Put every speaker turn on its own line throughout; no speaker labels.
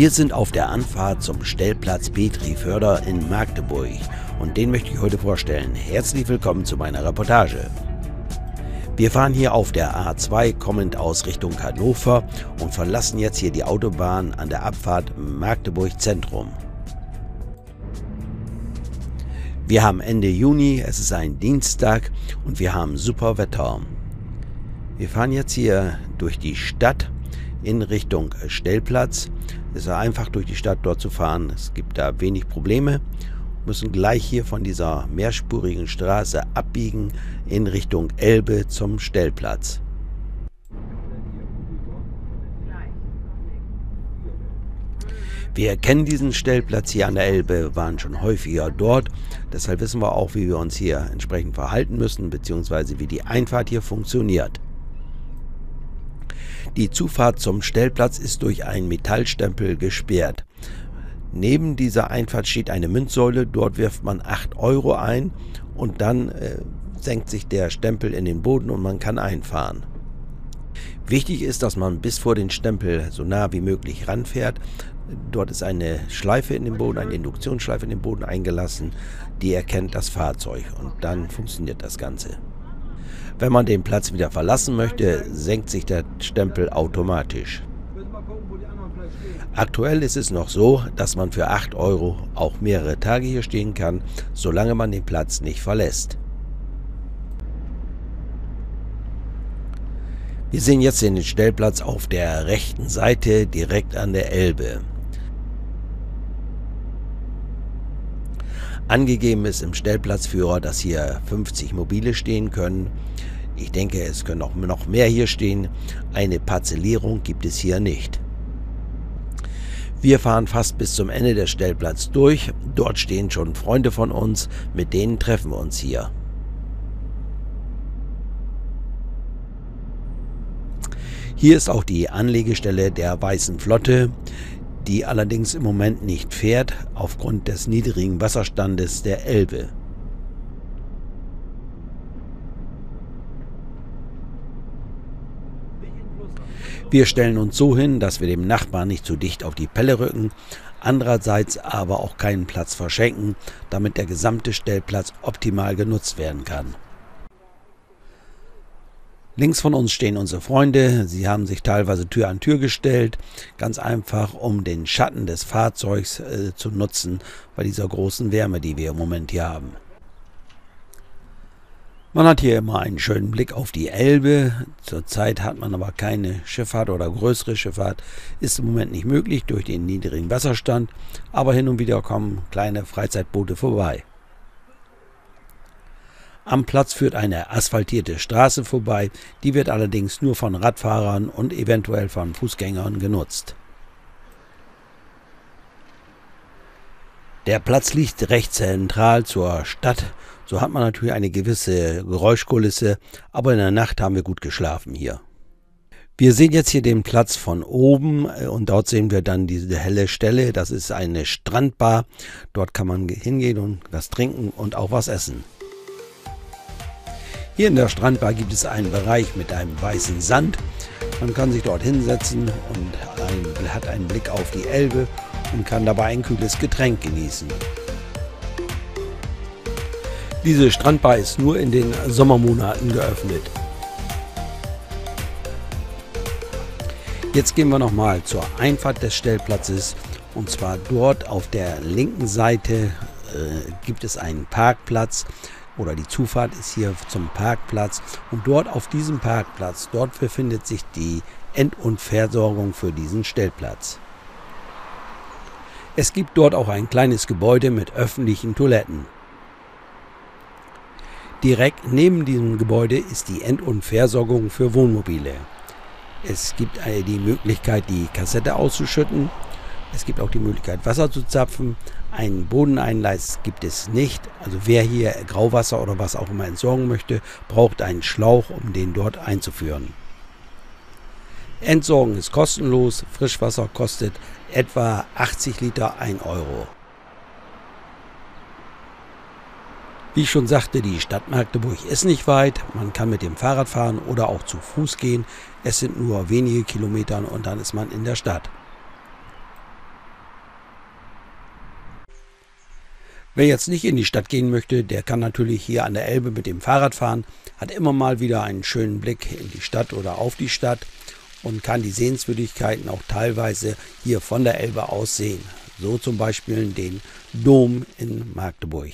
Wir sind auf der Anfahrt zum Stellplatz Petri-Förder in Magdeburg und den möchte ich heute vorstellen. Herzlich willkommen zu meiner Reportage. Wir fahren hier auf der A2 kommend aus Richtung Hannover und verlassen jetzt hier die Autobahn an der Abfahrt Magdeburg Zentrum. Wir haben Ende Juni, es ist ein Dienstag und wir haben super Wetter. Wir fahren jetzt hier durch die Stadt in Richtung Stellplatz. Es ist einfach durch die Stadt dort zu fahren. Es gibt da wenig Probleme. Wir müssen gleich hier von dieser mehrspurigen Straße abbiegen in Richtung Elbe zum Stellplatz. Wir kennen diesen Stellplatz hier an der Elbe, waren schon häufiger dort. Deshalb wissen wir auch, wie wir uns hier entsprechend verhalten müssen, beziehungsweise wie die Einfahrt hier funktioniert. Die Zufahrt zum Stellplatz ist durch einen Metallstempel gesperrt. Neben dieser Einfahrt steht eine Münzsäule, dort wirft man 8 Euro ein und dann senkt sich der Stempel in den Boden und man kann einfahren. Wichtig ist, dass man bis vor den Stempel so nah wie möglich ranfährt. Dort ist eine Schleife in den Boden, eine Induktionsschleife in den Boden eingelassen, die erkennt das Fahrzeug und dann funktioniert das Ganze. Wenn man den Platz wieder verlassen möchte, senkt sich der Stempel automatisch. Aktuell ist es noch so, dass man für 8 Euro auch mehrere Tage hier stehen kann, solange man den Platz nicht verlässt. Wir sehen jetzt den Stellplatz auf der rechten Seite, direkt an der Elbe. Angegeben ist im Stellplatzführer, dass hier 50 Mobile stehen können. Ich denke, es können auch noch mehr hier stehen. Eine Parzellierung gibt es hier nicht. Wir fahren fast bis zum Ende des Stellplatzes durch. Dort stehen schon Freunde von uns, mit denen treffen wir uns hier. Hier ist auch die Anlegestelle der Weißen Flotte, die allerdings im Moment nicht fährt, aufgrund des niedrigen Wasserstandes der Elbe. Wir stellen uns so hin, dass wir dem Nachbarn nicht zu dicht auf die Pelle rücken, andererseits aber auch keinen Platz verschenken, damit der gesamte Stellplatz optimal genutzt werden kann. Links von uns stehen unsere Freunde, sie haben sich teilweise Tür an Tür gestellt, ganz einfach, um den Schatten des Fahrzeugs zu nutzen, bei dieser großen Wärme, die wir im Moment hier haben. Man hat hier immer einen schönen Blick auf die Elbe, zurzeit hat man aber keine Schifffahrt oder größere Schifffahrt, ist im Moment nicht möglich durch den niedrigen Wasserstand, aber hin und wieder kommen kleine Freizeitboote vorbei. Am Platz führt eine asphaltierte Straße vorbei, die wird allerdings nur von Radfahrern und eventuell von Fußgängern genutzt. Der Platz liegt recht zentral zur Stadt, so hat man natürlich eine gewisse Geräuschkulisse, aber in der Nacht haben wir gut geschlafen hier. Wir sehen jetzt hier den Platz von oben und dort sehen wir dann diese helle Stelle, das ist eine Strandbar, dort kann man hingehen und was trinken und auch was essen. Hier in der Strandbar gibt es einen Bereich mit einem weißen Sand. Man kann sich dort hinsetzen und hat einen Blick auf die Elbe und kann dabei ein kühles Getränk genießen. Diese Strandbar ist nur in den Sommermonaten geöffnet. Jetzt gehen wir nochmal zur Einfahrt des Stellplatzes und zwar dort auf der linken Seite gibt es einen Parkplatz. Oder die Zufahrt ist hier zum Parkplatz und dort auf diesem Parkplatz, dort befindet sich die End- und Versorgung für diesen Stellplatz. Es gibt dort auch ein kleines Gebäude mit öffentlichen Toiletten. Direkt neben diesem Gebäude ist die End- und Versorgung für Wohnmobile. Es gibt die Möglichkeit, die Kassette auszuschütten. Es gibt auch die Möglichkeit, Wasser zu zapfen. Einen Bodeneinlass gibt es nicht. Also wer hier Grauwasser oder was auch immer entsorgen möchte, braucht einen Schlauch, um den dort einzuführen. Entsorgen ist kostenlos. Frischwasser kostet etwa 80 Liter 1 Euro. Wie ich schon sagte, die Stadt Magdeburg ist nicht weit. Man kann mit dem Fahrrad fahren oder auch zu Fuß gehen. Es sind nur wenige Kilometer und dann ist man in der Stadt. Wer jetzt nicht in die Stadt gehen möchte, der kann natürlich hier an der Elbe mit dem Fahrrad fahren, hat immer mal wieder einen schönen Blick in die Stadt oder auf die Stadt und kann die Sehenswürdigkeiten auch teilweise hier von der Elbe aus sehen. So zum Beispiel den Dom in Magdeburg.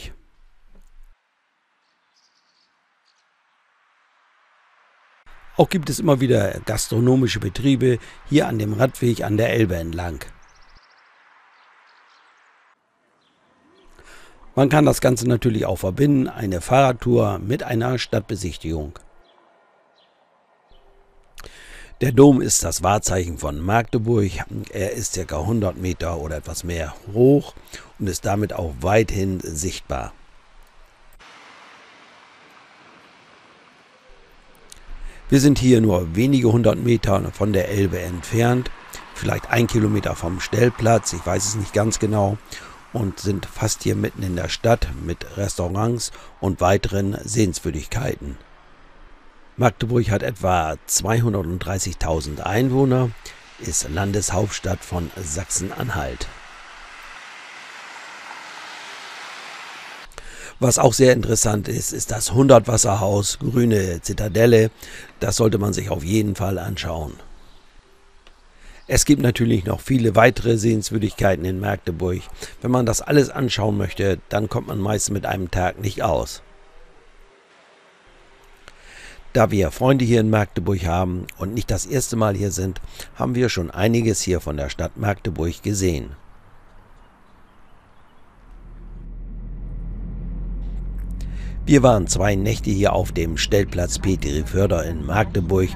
Auch gibt es immer wieder gastronomische Betriebe hier an dem Radweg an der Elbe entlang. Man kann das Ganze natürlich auch verbinden, eine Fahrradtour mit einer Stadtbesichtigung. Der Dom ist das Wahrzeichen von Magdeburg. Er ist ca. 100 Meter oder etwas mehr hoch und ist damit auch weithin sichtbar. Wir sind hier nur wenige hundert Meter von der Elbe entfernt, vielleicht 1 Kilometer vom Stellplatz, ich weiß es nicht ganz genau, und sind fast hier mitten in der Stadt mit Restaurants und weiteren Sehenswürdigkeiten. Magdeburg hat etwa 230.000 Einwohner, ist Landeshauptstadt von Sachsen-Anhalt. Was auch sehr interessant ist, ist das 100-Wasserhaus, grüne Zitadelle. Das sollte man sich auf jeden Fall anschauen. Es gibt natürlich noch viele weitere Sehenswürdigkeiten in Magdeburg. Wenn man das alles anschauen möchte, dann kommt man meist mit einem Tag nicht aus. Da wir Freunde hier in Magdeburg haben und nicht das erste Mal hier sind, haben wir schon einiges hier von der Stadt Magdeburg gesehen. Wir waren 2 Nächte hier auf dem Stellplatz Peteriförder in Magdeburg.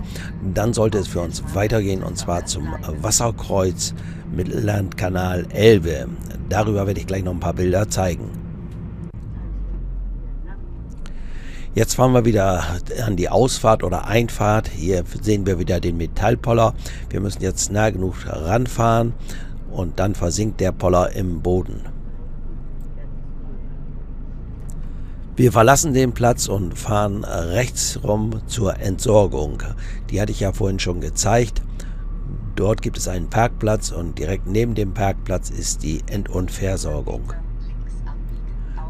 Dann sollte es für uns weitergehen und zwar zum Wasserkreuz Mittellandkanal Elbe. Darüber werde ich gleich noch ein paar Bilder zeigen. Jetzt fahren wir wieder an die Ausfahrt oder Einfahrt. Hier sehen wir wieder den Metallpoller. Wir müssen jetzt nah genug ranfahren und dann versinkt der Poller im Boden. Wir verlassen den Platz und fahren rechts rum zur Entsorgung. Die hatte ich ja vorhin schon gezeigt. Dort gibt es einen Parkplatz und direkt neben dem Parkplatz ist die End- und Versorgung.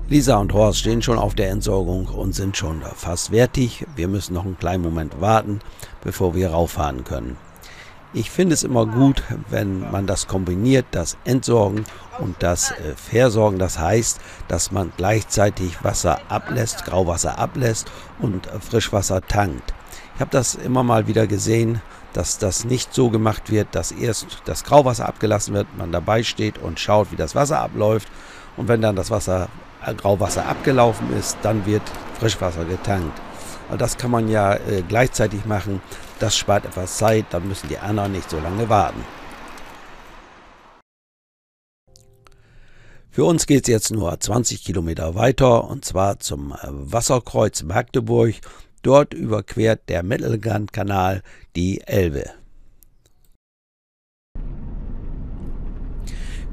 Lisa und Horst stehen schon auf der Entsorgung und sind schon fast fertig. Wir müssen noch einen kleinen Moment warten, bevor wir rauffahren können. Ich finde es immer gut, wenn man das kombiniert, das Entsorgen und das Versorgen. Das heißt, dass man gleichzeitig Wasser ablässt, Grauwasser ablässt und Frischwasser tankt. Ich habe das immer mal wieder gesehen, dass das nicht so gemacht wird, dass erst das Grauwasser abgelassen wird, man dabei steht und schaut, wie das Wasser abläuft. Und wenn dann das Grauwasser abgelaufen ist, dann wird Frischwasser getankt. Das kann man ja gleichzeitig machen. Das spart etwas Zeit, dann müssen die anderen nicht so lange warten. Für uns geht es jetzt nur 20 Kilometer weiter und zwar zum Wasserkreuz Magdeburg. Dort überquert der Mittellandkanal die Elbe.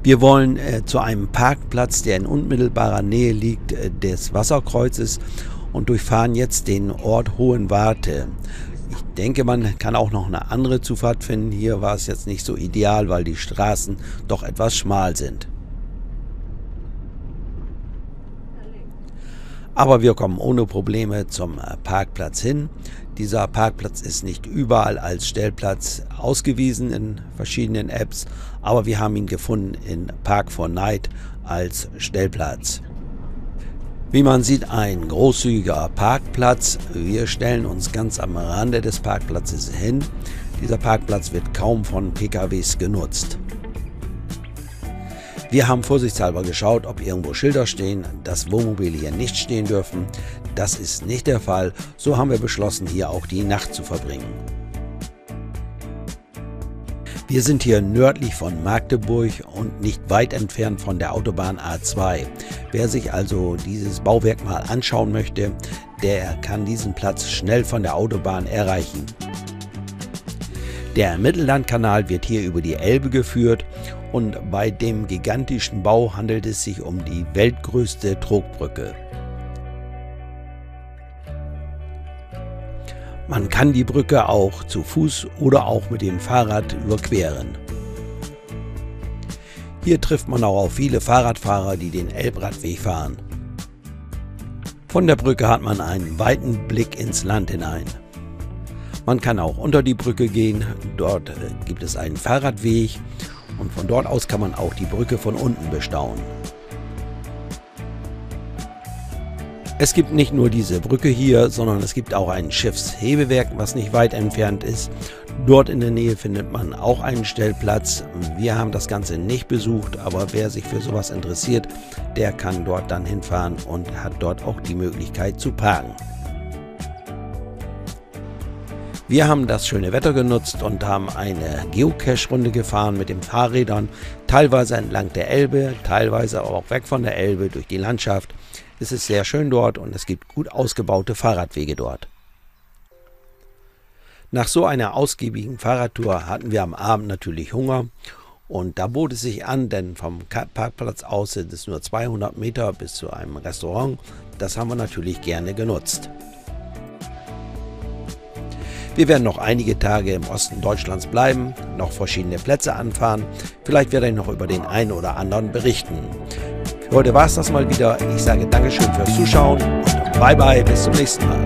Wir wollen zu einem Parkplatz, der in unmittelbarer Nähe liegt, des Wasserkreuzes und durchfahren jetzt den Ort Hohenwarte. Ich denke, man kann auch noch eine andere Zufahrt finden. Hier war es jetzt nicht so ideal, weil die Straßen doch etwas schmal sind. Aber wir kommen ohne Probleme zum Parkplatz hin. Dieser Parkplatz ist nicht überall als Stellplatz ausgewiesen in verschiedenen Apps, aber wir haben ihn gefunden in Park4Night als Stellplatz. Wie man sieht, ein großzügiger Parkplatz. Wir stellen uns ganz am Rande des Parkplatzes hin. Dieser Parkplatz wird kaum von PKWs genutzt. Wir haben vorsichtshalber geschaut, ob irgendwo Schilder stehen, dass Wohnmobile hier nicht stehen dürfen. Das ist nicht der Fall. So haben wir beschlossen, hier auch die Nacht zu verbringen. Wir sind hier nördlich von Magdeburg und nicht weit entfernt von der Autobahn A2. Wer sich also dieses Bauwerk mal anschauen möchte, der kann diesen Platz schnell von der Autobahn erreichen. Der Mittellandkanal wird hier über die Elbe geführt und bei dem gigantischen Bau handelt es sich um die weltgrößte Trogbrücke. Man kann die Brücke auch zu Fuß oder auch mit dem Fahrrad überqueren. Hier trifft man auch auf viele Fahrradfahrer, die den Elbradweg fahren. Von der Brücke hat man einen weiten Blick ins Land hinein. Man kann auch unter die Brücke gehen, dort gibt es einen Fahrradweg und von dort aus kann man auch die Brücke von unten bestaunen. Es gibt nicht nur diese Brücke hier, sondern es gibt auch ein Schiffshebewerk, was nicht weit entfernt ist. Dort in der Nähe findet man auch einen Stellplatz. Wir haben das Ganze nicht besucht, aber wer sich für sowas interessiert, der kann dort dann hinfahren und hat dort auch die Möglichkeit zu parken. Wir haben das schöne Wetter genutzt und haben eine Geocache-Runde gefahren mit den Fahrrädern, teilweise entlang der Elbe, teilweise aber auch weg von der Elbe durch die Landschaft. Es ist sehr schön dort und es gibt gut ausgebaute Fahrradwege dort. Nach so einer ausgiebigen Fahrradtour hatten wir am Abend natürlich Hunger und da bot es sich an, denn vom Parkplatz aus sind es nur 200 Meter bis zu einem Restaurant. Das haben wir natürlich gerne genutzt. Wir werden noch einige Tage im Osten Deutschlands bleiben, noch verschiedene Plätze anfahren. Vielleicht werde ich noch über den einen oder anderen berichten. Für heute war es das mal wieder. Ich sage Dankeschön fürs Zuschauen und bye bye, bis zum nächsten Mal.